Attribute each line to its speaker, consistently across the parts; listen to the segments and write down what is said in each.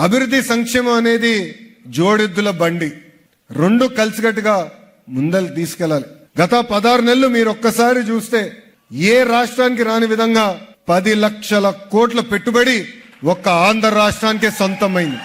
Speaker 1: అభివృద్ధి సంక్షేమం అనేది జోడెద్దుల బండి, రెండు కలిసికట్టుగా ముందలు తీసుకెళ్లాలి. గత 16 నెలలు మీరు ఒక్కసారి చూస్తే ఏ రాష్ట్రానికి రాని విధంగా 10 లక్షల కోట్ల పెట్టుబడి ఒక్క ఆంధ్ర రాష్ట్రానికే సొంతమైంది.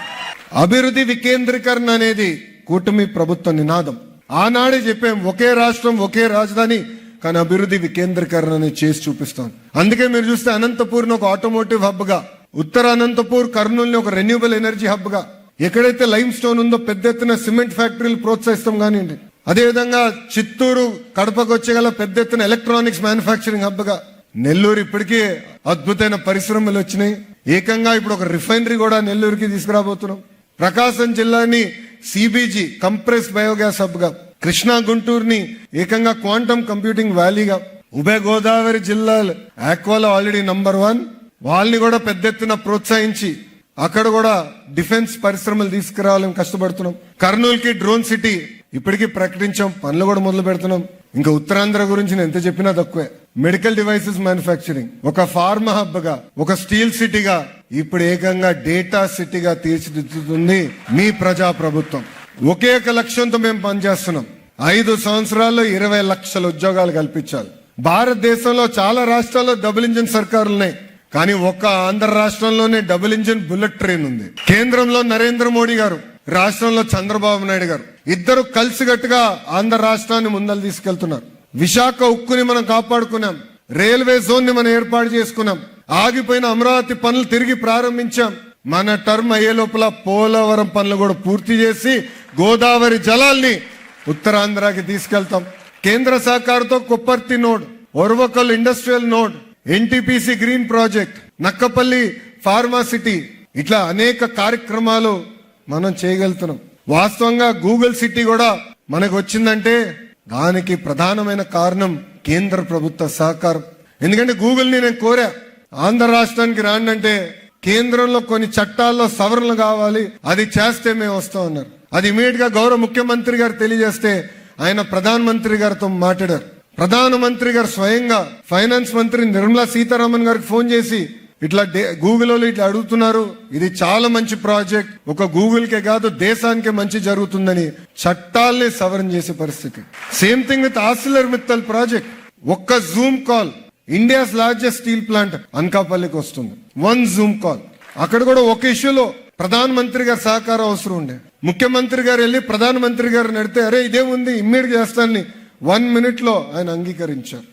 Speaker 1: అభివృద్ధి వికేంద్రీకరణ అనేది కూటమి ప్రభుత్వ నినాదం. ఆనాడే చెప్పాం, ఒకే రాష్ట్రం ఒకే రాజధాని, కానీ అభివృద్ధి వికేంద్రీకరణ అనేది చేసి చూపిస్తాం. అందుకే మీరు చూస్తే అనంతపూర్ని ఒక ఆటోమోటివ్ హబ్ గా, ఉత్తర అనంతపూర్ కర్నూలుని ఒక రెన్యూబుల్ ఎనర్జీ హబ్ గా, ఎక్కడైతే లైమ్ స్టోన్ ఉందో పెద్ద ఎత్తున సిమెంట్ ఫ్యాక్టరీలు ప్రోత్సహిస్తాం కానివ్వండి. అదేవిధంగా చిత్తూరు కడపకు వచ్చేగల పెద్ద ఎత్తున ఎలక్ట్రానిక్స్ మ్యానుఫ్యాక్చరింగ్ హబ్ గా, నెల్లూరు ఇప్పటికీ అద్భుతమైన పరిశ్రమలు వచ్చినాయి. ఏకంగా ఇప్పుడు ఒక రిఫైనరీ కూడా నెల్లూరుకి తీసుకురాబోతున్నాం. ప్రకాశం జిల్లాని సిబిజీ కంప్రెస్ బయోగ్యాస్ హబ్ గా, కృష్ణా గుంటూరుని ఏకంగా క్వాంటమ్ కంప్యూటింగ్ వ్యాలీగా, ఉభయ గోదావరి జిల్లాలు ఆక్వాలో ఆల్రెడీ నంబర్ 1, వాళ్ళని కూడా పెద్ద ఎత్తున ప్రోత్సహించి అక్కడ కూడా డిఫెన్స్ పరిశ్రమలు తీసుకురావాలని కష్టపడుతున్నాం. కర్నూలుకి డ్రోన్ సిటీ ఇప్పటికీ ప్రకటించాం, పనులు కూడా మొదలు పెడుతున్నాం. ఇంకా ఉత్తరాంధ్ర గురించి నేను ఎంత చెప్పినా తక్కువే. మెడికల్ డివైసెస్ మ్యానుఫ్యాక్చరింగ్, ఒక ఫార్మా హబ్ గా, ఒక స్టీల్ సిటీగా, ఇప్పుడు ఏకంగా డేటా సిటీగా తీర్చిదిద్దుతుంది మీ ప్రజా ప్రభుత్వం. ఒకే ఒక లక్ష్యంతో మేము పనిచేస్తున్నాం. 5 సంవత్సరాల్లో 20 లక్షల ఉద్యోగాలు కల్పించాలి. భారతదేశంలో చాలా రాష్ట్రాల్లో డబుల్ ఇంజిన్ సర్కారులు ఉన్నాయి, కానీ ఒక్క ఆంధ్ర రాష్ట్రంలోనే డబుల్ ఇంజిన్ బుల్లెట్ ట్రైన్ ఉంది. కేంద్రంలో నరేంద్ర మోడీ గారు, రాష్ట్రంలో చంద్రబాబు నాయుడు గారు, ఇద్దరు కలిసికట్టుగా ఆంధ్ర రాష్ట్రాన్ని ముందలు తీసుకెళ్తున్నారు. విశాఖ ఉక్కుని మనం కాపాడుకున్నాం, రైల్వే జోన్ ని మనం ఏర్పాటు చేసుకున్నాం, ఆగిపోయిన అమరావతి పనులు తిరిగి ప్రారంభించాం. మన టర్మ్ అయ్యే లోపల పోలవరం పనులు కూడా పూర్తి చేసి గోదావరి జలాల్ని ఉత్తరాంధ్రకి తీసుకెళ్తాం. కేంద్ర సహకారంతో Kopparthi node, Orvakal industrial node, NTPC green project, Nakkapalli pharma city, ఇట్లా అనేక కార్యక్రమాలు మనం చేయగలుగుతున్నాం. వాస్తవంగా గూగుల్ సిటీ కూడా మనకు వచ్చిందంటే దానికి ప్రధానమైన కారణం కేంద్ర ప్రభుత్వ సహకారం. ఎందుకంటే గూగుల్ ని నేను కోరా, ఆంధ్ర రాష్ట్రానికి రాండి అంటే కేంద్రంలో కొన్ని చట్టాల్లో సవరణలు కావాలి, అది చేస్తే మేము వస్తాం అన్నారు. అది ఇమీడియట్ గా గౌరవ ముఖ్యమంత్రి గారు తెలియజేస్తే ఆయన ప్రధానమంత్రి గారితో మాట్లాడారు. ప్రధానమంత్రి గారు స్వయంగా ఫైనాన్స్ మంత్రి నిర్మలా సీతారామన్ గారికి ఫోన్ చేసి ఇట్లా గూగుల్ వాళ్ళు ఇట్లా అడుగుతున్నారు, ఇది చాలా మంచి ప్రాజెక్ట్, ఒక గూగుల్ కే కాదు దేశానికే మంచి జరుగుతుందని చట్టాల్ని సవరణ చేసే పరిస్థితి. Same thing with Arcelor Mittal project. ఒక్క Zoom call India's largest steel plant అనకాపల్లికి వస్తుంది. 1 జూమ్ కాల్. అక్కడ కూడా ఒక ఇష్యూలో ప్రధానమంత్రి గారి సహకారం అవసరం ఉండే. ముఖ్యమంత్రి గారు వెళ్ళి ప్రధానమంత్రి గారు నడితే, అరే ఇదేముంది ఇమ్మీడియట్ చేస్తానని 1 minute లో ఆయన అంగీకరించారు.